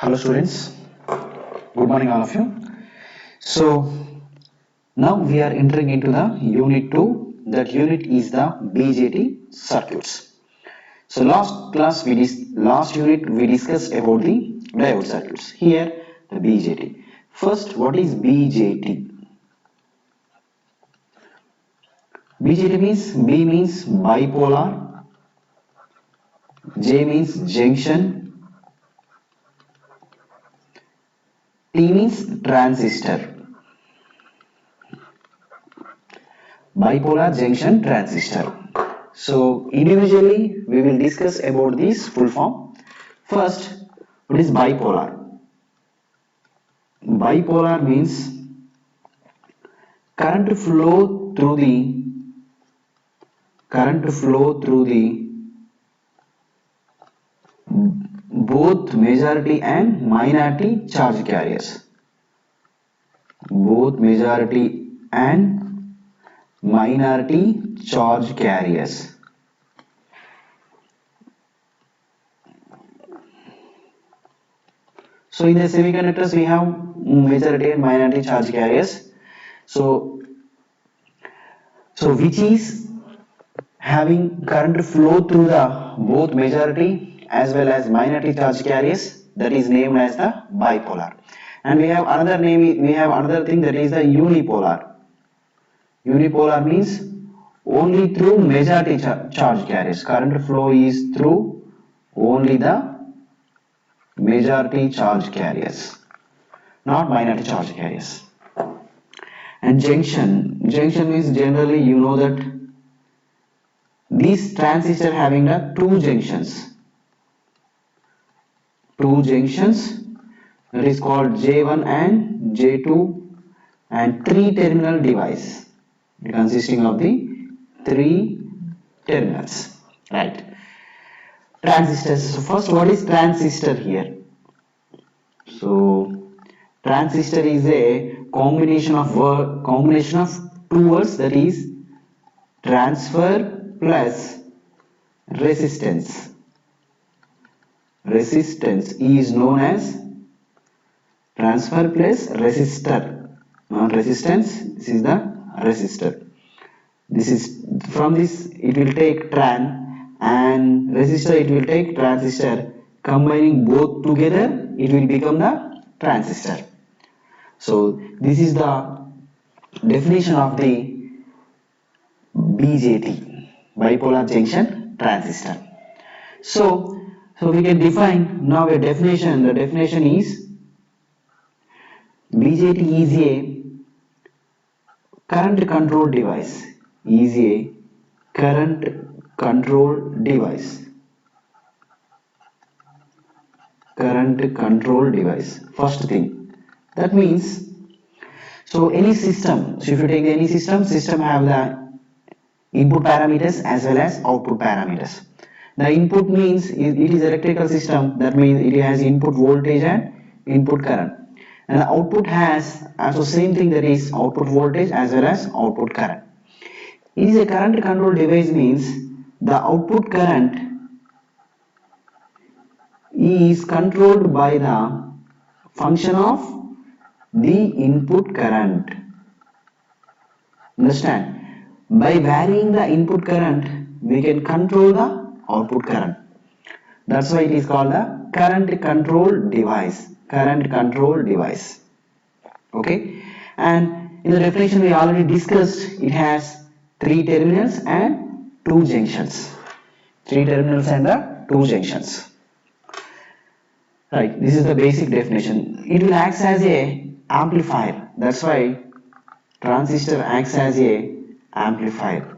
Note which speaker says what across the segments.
Speaker 1: Hello students, good morning all of you. So now we are entering into the unit 2. That unit is the BJT circuits. So last unit we discussed about the diode circuits. Here the BJT. First, what is BJT? BJT means B means bipolar, J means junction, T means transistor. Bipolar junction transistor. So individually we will discuss about this full form. First, what is bipolar? Bipolar means current flow through the both majority and minority charge carriers. Both majority and minority charge carriers. So in the semiconductors we have majority and minority charge carriers. So which is having current flow through the both majority as well as minority charge carriers, that is named as the bipolar. And we have another thing, that is the unipolar. Unipolar means only through majority charge carriers. Current flow is through only the majority charge carriers, not minority charge carriers. And junction means generally you know that these transistors having the two junctions, that is called J1 and J2, and three terminal device consisting of the three terminals, right? Transistors. So first, what is transistor here? So transistor is a combination of two words, that is transfer plus resistance. Resistance is known as transfer plus resistor, not resistance. This is the resistor. This is from this it will take tran, and resistor it will take transistor. Combining both together it will become the transistor. So this is the definition of the BJT, bipolar junction transistor. So we can define now a definition. The definition is BJT is a current control device. Is a current control device. Current control device. First thing. That means, so any system. So if you take any system have the input parameters as well as output parameters. The input means it is electrical system, that means it has input voltage and input current, and the output has also same thing, that is output voltage as well as output current. It is a current control device means the output current is controlled by the function of the input current. Understand? By varying the input current, we can control the output current. That's why it is called the current control device. Current control device. Okay? And in the definition we already discussed, it has three terminals and two junctions. Three terminals and the two junctions. Right, this is the basic definition. It will act as a amplifier. That's why transistor acts as a amplifier.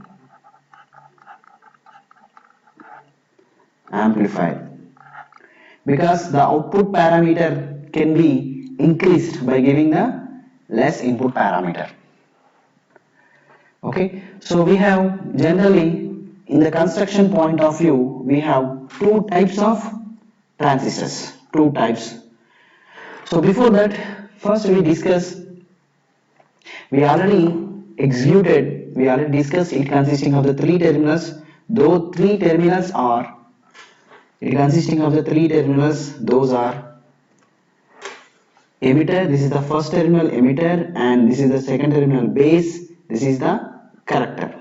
Speaker 1: Because the output parameter can be increased by giving the less input parameter. Okay, so we have generally in the construction point of view, we have two types of transistors. Two types. So before that, first we already discussed it consisting of the three terminals. Those three terminals are, those are emitter, this is the first terminal emitter, and this is the second terminal base, this is the collector.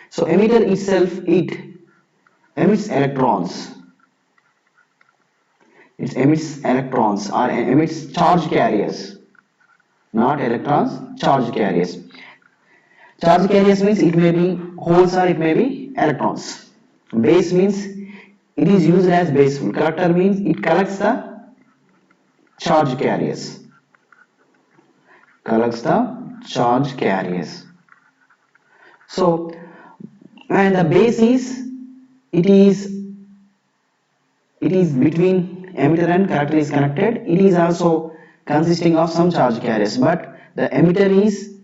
Speaker 1: So emitter itself, it emits electrons, it emits electrons or emits charge carriers, not electrons, charge carriers. Charge carriers means it may be holes or it may be electrons. Base means it is used as baseful. Collector means it collects the charge carriers, collects the charge carriers. So, and the base is it is between emitter and collector is connected. It is also consisting of some charge carriers, but the emitter is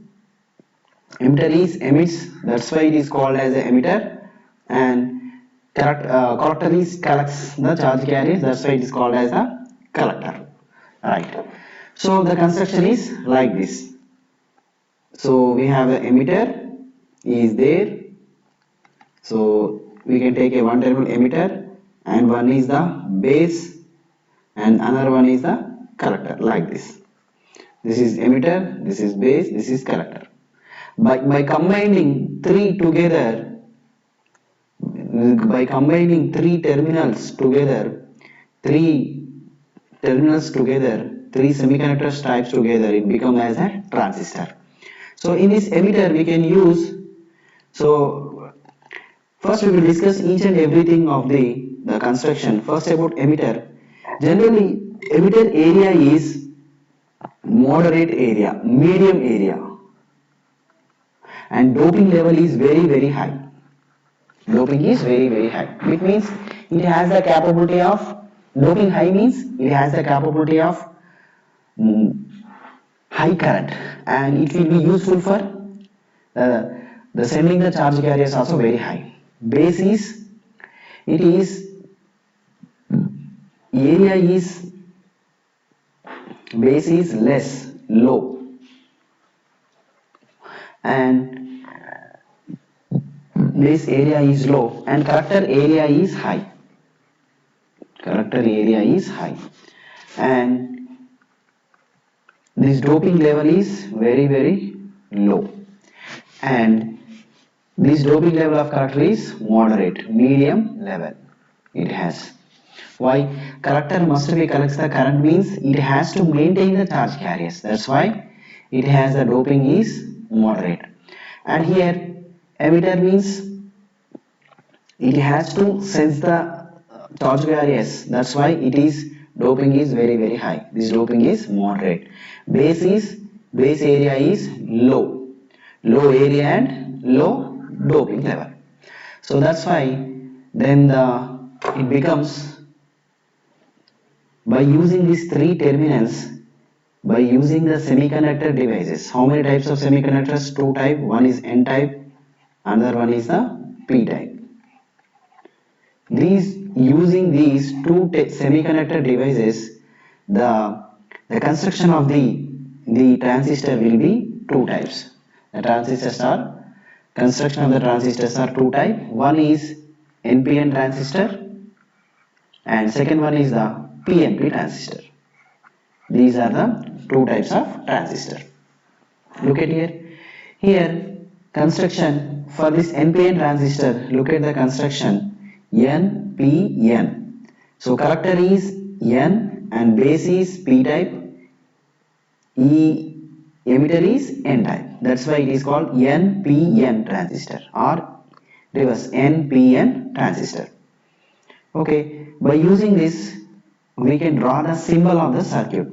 Speaker 1: emits, that's why it is called as the emitter, and collector is collects the charge carriers, that's why it is called as the collector, right? So the construction is like this. So we have the emitter is there, so we can take a one terminal emitter and one is the base and another one is the collector, like this. This is emitter, this is base, this is collector. By combining three together, by combining three terminals together, three semiconductor types together, it becomes as a transistor. So in this emitter we can use, so first we will discuss each and everything of the construction. First about emitter. Generally emitter area is moderate area, medium area, and doping level is very high. Doping is very high. It means it has the capability of, doping high means it has the capability of high current, and it will be useful for the sending the charge carriers also very high. Base is, it is area is, base is less, low, and base area is low, and collector area is high. Collector area is high, and this doping level is very low, and this doping level of collector is moderate, medium level it has. Why? Collector must be collects the current means it has to maintain the charge carriers, that's why it has the doping is moderate. And here emitter means it has to sense the charge carriers, that's why it is doping is very high, this doping is moderate. Base area is low area and low doping level, so that's why then it becomes, by using these three terminals, by using the semiconductor devices. How many types of semiconductors? Two type, one is N type, another one is the P type. Using these two semiconductor devices, the construction of the transistor will be two types. Construction of the transistors are two type. One is NPN transistor and second one is the PNP transistor. These are the two types of transistor. Look at here. Here construction for this NPN transistor, look at the construction NPN. So collector is N and base is P type, emitter is N type. That's why it is called NPN transistor or reverse NPN transistor. Okay, by using this we can draw the symbol of the circuit.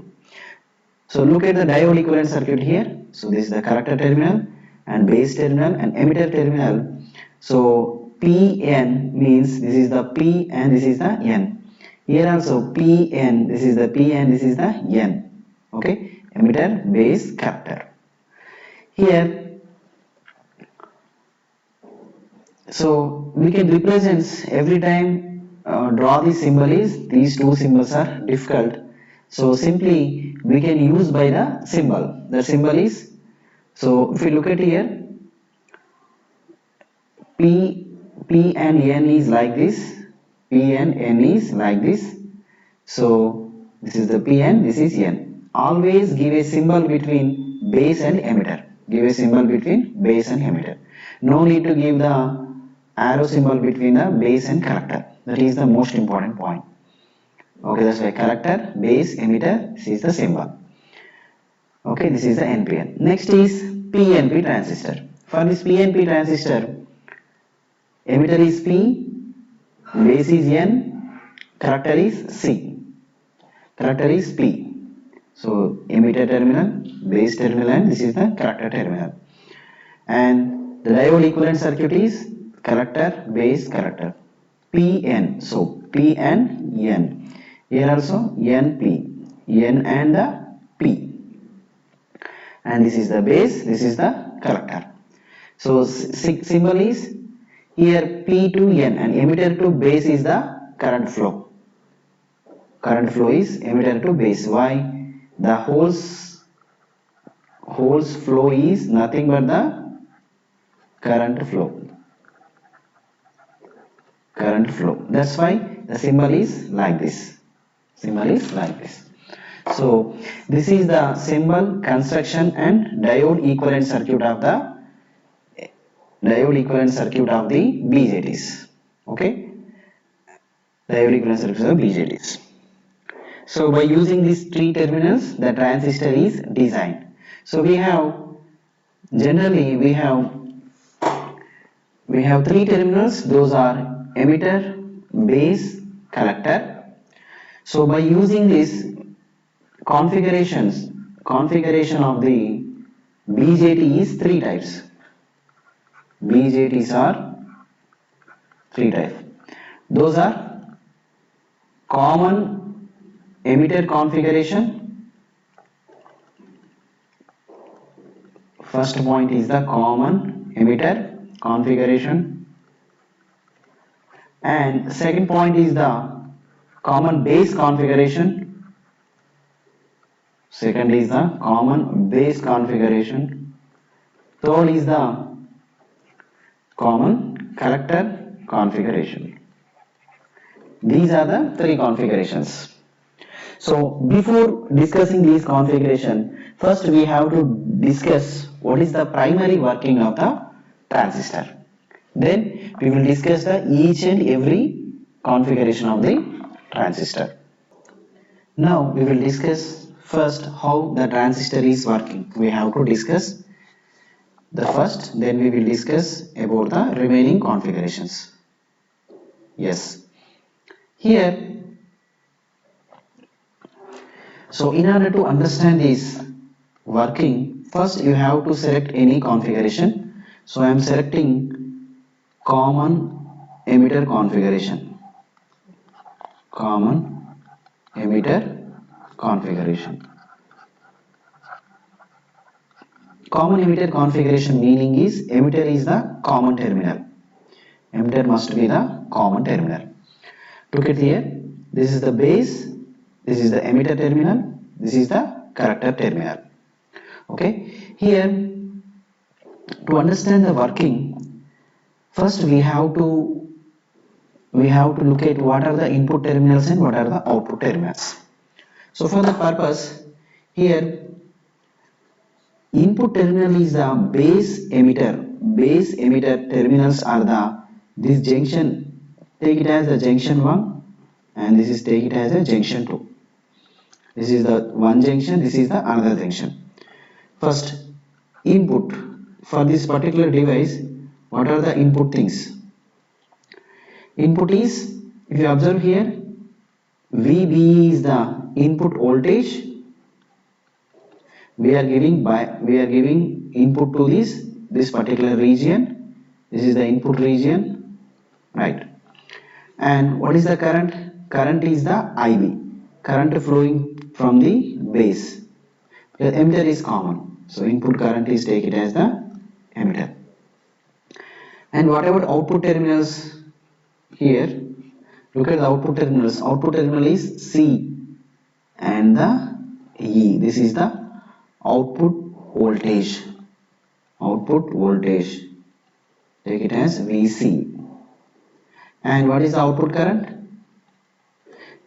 Speaker 1: So look at the diode equivalent circuit here. So this is the collector terminal and base terminal and emitter terminal. So PN means this is the P and this is the N. Here also PN, this is the P and this is the N. Okay, emitter, base, collector. Here, so we can represent every time draw the symbol is, these two symbols are difficult. So simply we can use by the symbol. The symbol is, so if you look at here, P and N is like this, P and N is like this. So this is the P and this is N. always give a symbol between base and emitter. Give a symbol between base and emitter. No need to give the arrow symbol between the base and collector. That is the most important point. Okay, that's why collector, base, emitter, this is the symbol. Okay, this is the NPN. Next is PNP transistor. For this PNP transistor, emitter is P, base is N, collector is C. Collector is P. So emitter terminal, base terminal, and this is the collector terminal. And the diode equivalent circuit is collector, base, collector. PN. So P and N. Here also NP. N and the P. And this is the base, this is the collector. So symbol is here P to N, and emitter to base is the current flow. Current flow is emitter to base. Why? The holes flow is nothing but the current flow. Current flow. That's why the symbol is like this. Symbol is like this. So this is the symbol, construction, and diode equivalent circuit of the BJTs. Okay, diode equivalent circuit of BJTs. So by using these three terminals, the transistor is designed. So we have generally we have three terminals. Those are emitter, base, collector. So by using this configuration of the BJT is three types. BJTs are three types. Those are common emitter configuration. First point is the common emitter configuration, and second point is the common base configuration. Second is the common base configuration. Third is the common collector configuration. These are the three configurations. So before discussing these configuration, first we have to discuss what is the primary working of the transistor. Then we will discuss the each and every configuration of the transistor. Now we will discuss first how the transistor is working. We have to discuss the first, then we will discuss about the remaining configurations. Yes. Here, so in order to understand this working, first you have to select any configuration. So I am selecting common emitter configuration. Common emitter configuration. Common emitter configuration meaning is emitter is the common terminal. Emitter must be the common terminal. Look at here. This is the base. This is the emitter terminal. This is the collector terminal. Okay. Here, to understand the working, first we have to look at what are the input terminals and what are the output terminals. So for the purpose, here input terminal is the base emitter. Base emitter terminals are this junction. Take it as the junction 1, and this is take it as a junction 2. This is the one junction, this is the another junction. First, input for this particular device, what are the input things? Input is, if you observe here, VB is the input voltage. We are giving input to this particular region. This is the input region, right? And what is the current? Current is the IB, current flowing from the base. The emitter is common, so input current is take it as the emitter. And what about output terminals? Here, look at the output terminals. Output terminal is C and the E. This is the output voltage. Output voltage. Take it as VC. And what is the output current?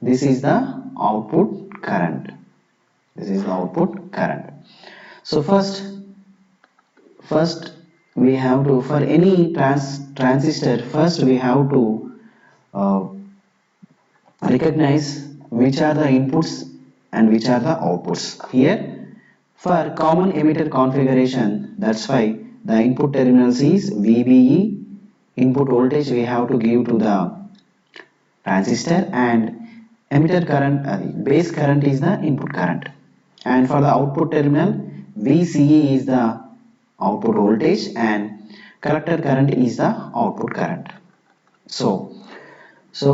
Speaker 1: This is the output current. This is the output current. So first we have to, for any transistor, first we have to uh, recognize which are the inputs and which are the outputs. Here for common emitter configuration, that's why the input terminals is VBE, input voltage we have to give to the transistor, and emitter current, base current is the input current, and for the output terminal VCE is the output voltage and collector current is the output current. So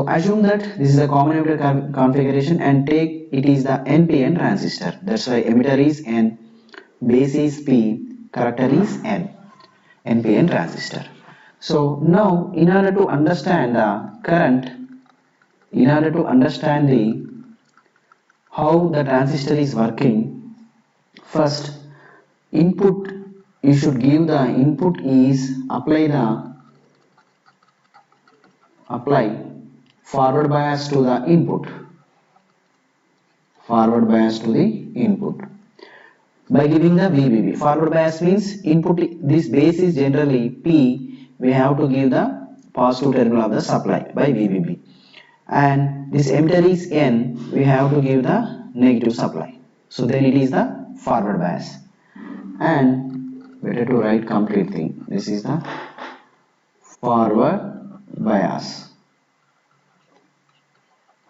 Speaker 1: assume that this is a common emitter configuration and take it is the NPN transistor. That's why emitter is N, base is P, collector is N, NPN transistor. So now in order to understand the current, in order to understand the how the transistor is working, first input, you should give the input is apply forward bias to the input, forward bias to the input by giving the VBB. Forward bias means input, this base is generally P, we have to give the positive terminal of the supply by VBB, and this emitter is N, we have to give the negative supply, so then it is the forward bias. And better to write complete thing, this is the forward bias,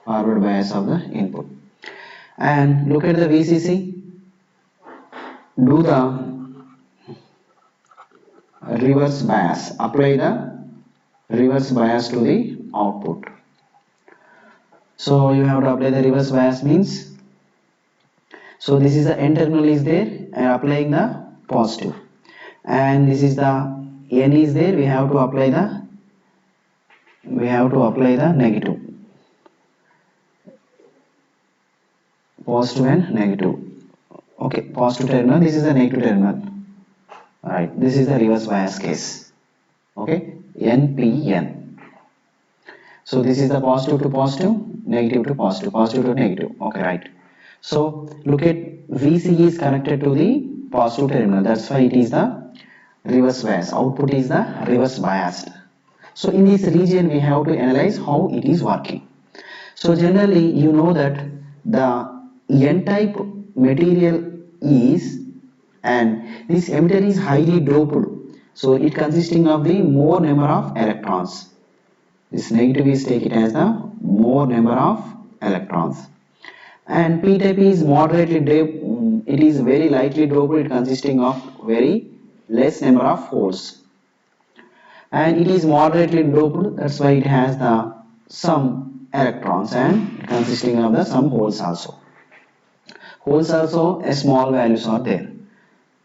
Speaker 1: forward bias of the input. And look at the VCC, do the reverse bias, apply the reverse bias to the output. So you have to apply the reverse bias means, so this is the N terminal is there and applying the positive, and this is the N is there, we have to apply the negative, positive and negative. Okay, positive terminal, this is the negative terminal. Alright, this is the reverse bias case. Okay, NPN. So this is the positive to positive, negative to positive, positive to negative. Okay, right. So look at VCE is connected to the positive terminal, that's why it is the reverse bias, output is the reverse biased. So in this region we have to analyze how it is working. So generally you know that the N-type material is, and this emitter is highly doped, so it consisting of the more number of electrons. This negative is take it as the more number of electrons, and P-type is moderately doped, it is very lightly doped, it consisting of very less number of holes, and it is moderately doped, that's why it has the some electrons and consisting of the some holes also. Holes also a small values are there,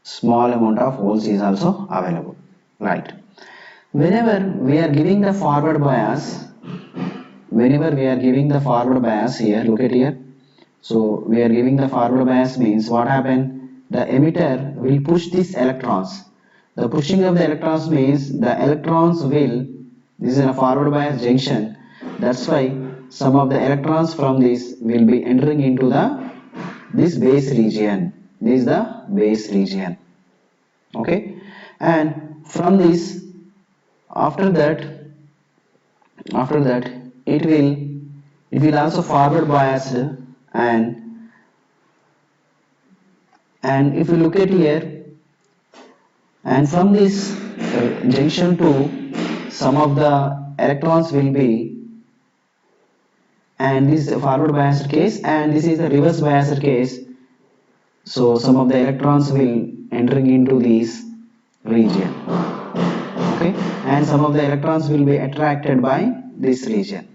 Speaker 1: small amount of holes is also available, right? Whenever we are giving the forward bias, here, look at here. So we are giving the forward bias means what happened? The emitter will push these electrons. The pushing of the electrons means the electrons will, this is a forward bias junction, that's why some of the electrons from this will be entering into this base region. This is the base region. Okay, and from this, after that it will also forward biased, and if you look at here, and from this junction to some of the electrons will be, and this is a forward biased case and this is the reverse biased case, so some of the electrons will entering into this region. Okay, and some of the electrons will be attracted by this region.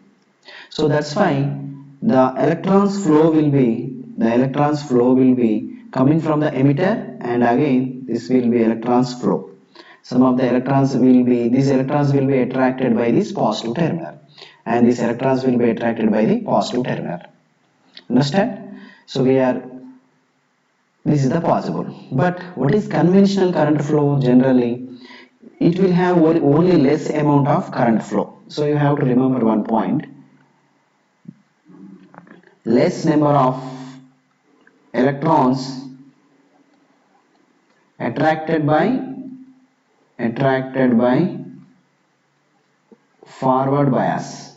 Speaker 1: So that's why the electrons flow will be coming from the emitter, and again this will be electrons flow. Some of the electrons will be, these electrons will be attracted by this positive terminal, and these electrons will be attracted by the positive terminal. Understand? So this is the possible. But what is conventional current flow? Generally it will have only less amount of current flow. So you have to remember one point, less number of electrons attracted by forward bias,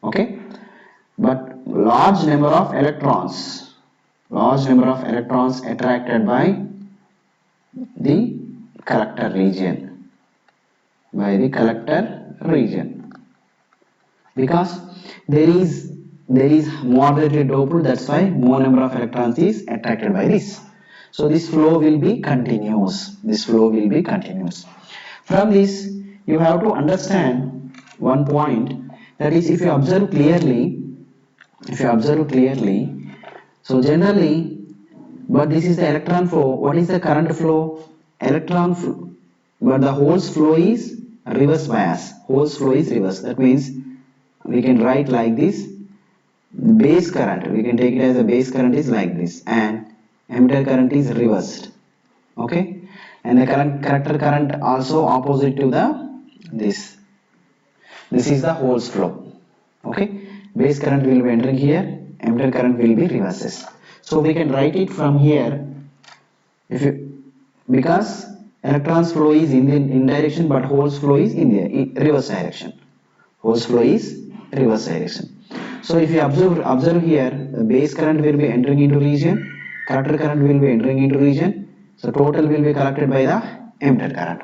Speaker 1: okay, but large number of electrons attracted by the collector region, because there is moderately doped, that's why more number of electrons is attracted by this. So this flow will be continuous, from this you have to understand one point, that is, if you observe clearly, so generally, but this is the electron flow. What is the current flow? Electron flow, but the holes flow is reverse bias. That means we can write like this: base current, we can take it as a base current is like this, and emitter current is reversed, okay, and the collector current also opposite to the this is the holes flow, okay. Base current will be entering here, emitter current will be reverses. So we can write it from here, if you, because electrons flow is in direction, but holes flow is in the reverse direction. So if you observe here, the base current will be entering into region, collector current will be entering into region, so total will be collected by the emitter current.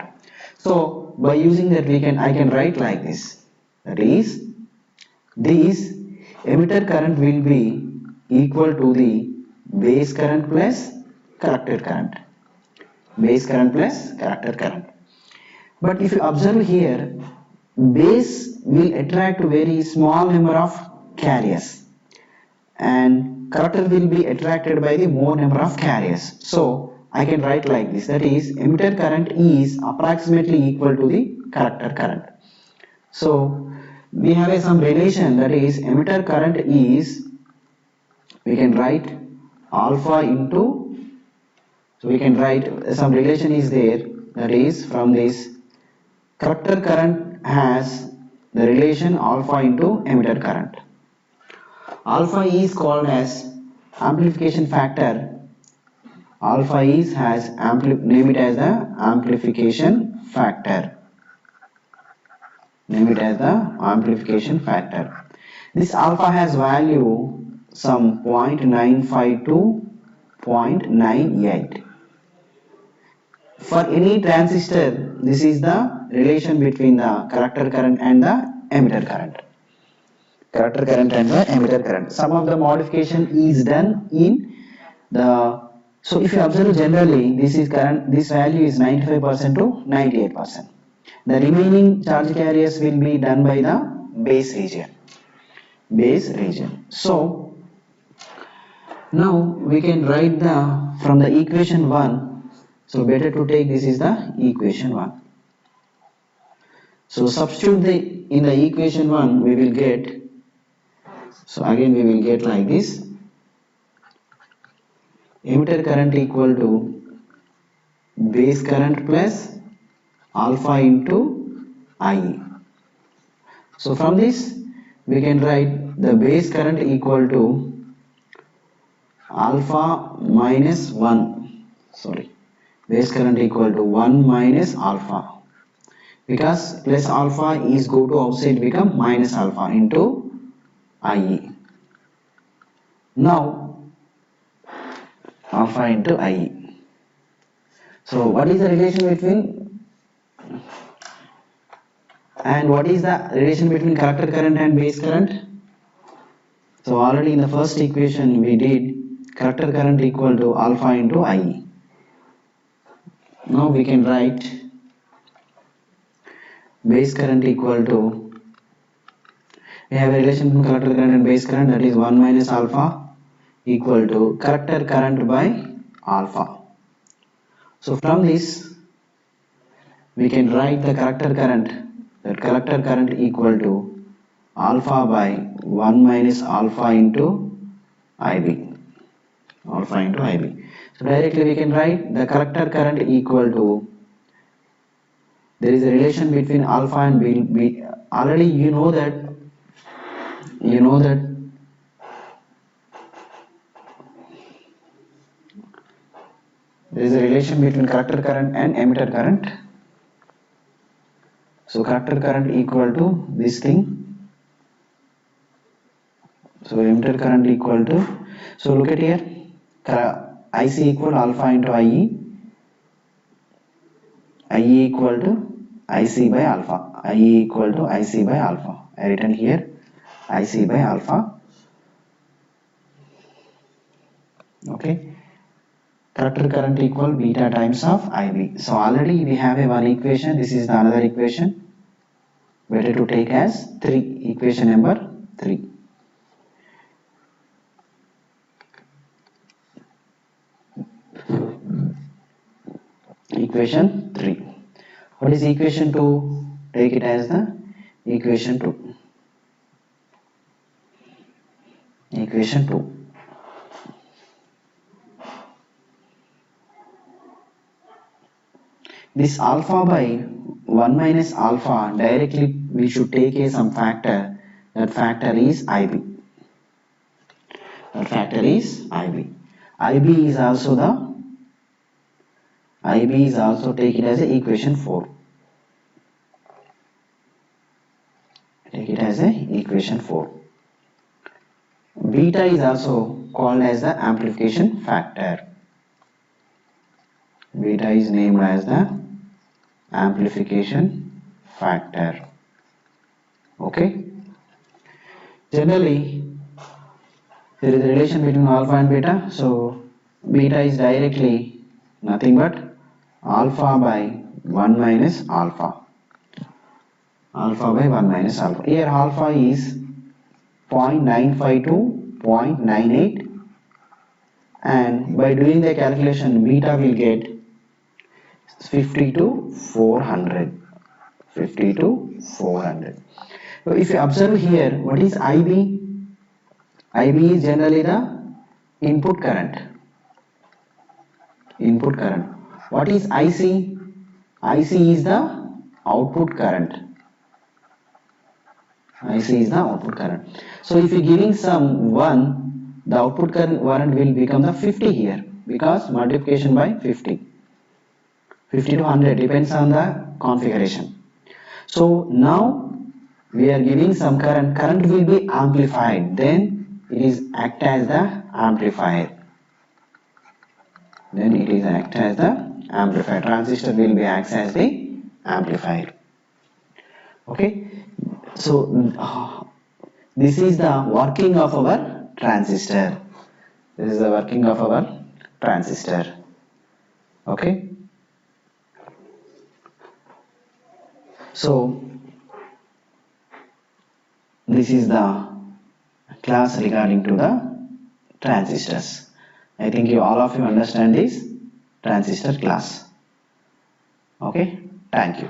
Speaker 1: So by using that, I can write like this, that is, this emitter current will be equal to the base current plus collector current. But if you observe here, base will attract very small number of carriers, and collector will be attracted by the more number of carriers. So I can write like this, that is, emitter current is approximately equal to the collector current. So we have some relation, that is, emitter current is, we can write alpha into, so we can write some relation is there, that is, from this, collector current has the relation alpha into emitter current. Alpha is called as amplification factor. Name it as the amplification factor. This alpha has value some 0.95 to 0.98. For any transistor, this is the relation between the collector current and the emitter current. Some of the modification is done in the, so if you observe generally, this value is 95% to 98%. The remaining charge carriers will be done by the base region. So now we can write from the equation 1. So better to take, this is the equation 1. So substitute in the equation 1, we will get, so again we will get like this: emitter current equal to base current plus alpha into IE. So from this we can write the base current equal to alpha minus 1, base current equal to 1 minus alpha, because plus alpha is go to outside, become minus alpha into IE. Now alpha into IE. So what is the relation between, and what is the relation between collector current and base current? So already in the first equation we did collector current equal to alpha into IE. Now we can write base current equal to, we have a relation between collector current and base current, that is 1 minus alpha equal to collector current by alpha. So from this we can write the collector current, equal to alpha by 1 minus alpha into IB. So directly we can write the collector current equal to, there is a relation between alpha and B. Already you know that There is a relation between collector current and emitter current. So collector current equal to this thing. So emitter current equal to, so look at here, IC equal alpha into IE, IE equal to IC by alpha, IE equal to IC by alpha. I written here IC by alpha. Okay, collector current equal beta times of IB. So already we have a one equation. This is the another equation. Better to take as 3, equation number 3. Equation 3. What is equation 2? Take it as the equation 2. Equation 2. This alpha by 1 minus alpha, directly we should take as some factor. That factor is IB. That factor is IB. IB is also take it as a equation 4. Take it as a equation 4. Beta is also called as the amplification factor. Beta is named as the amplification factor. Okay. Generally, there is a relation between alpha and beta. So beta is directly nothing but alpha by 1 minus alpha. Alpha by 1 minus alpha. Here alpha is 0.95 to 0.98, and by doing the calculation beta will get 50 to 400. 50 to 400. So if you observe here, what is IB? IB is generally the input current. Input current. What is IC? IC is the output current. IC is the output current. So if you giving some 1, the output current will become the 50 here, because multiplication by 50. 50 to 100 depends on the configuration. So now we are giving some current. Current will be amplified. Then it is act as the amplifier. Then it is act as the amplifier. Transistor will be acts as the amplifier. Okay. So this is the working of our transistor. This is the working of our transistor. Okay. So this is the class regarding to the transistors. I think all of you understand this transistor class. Okay. Thank you.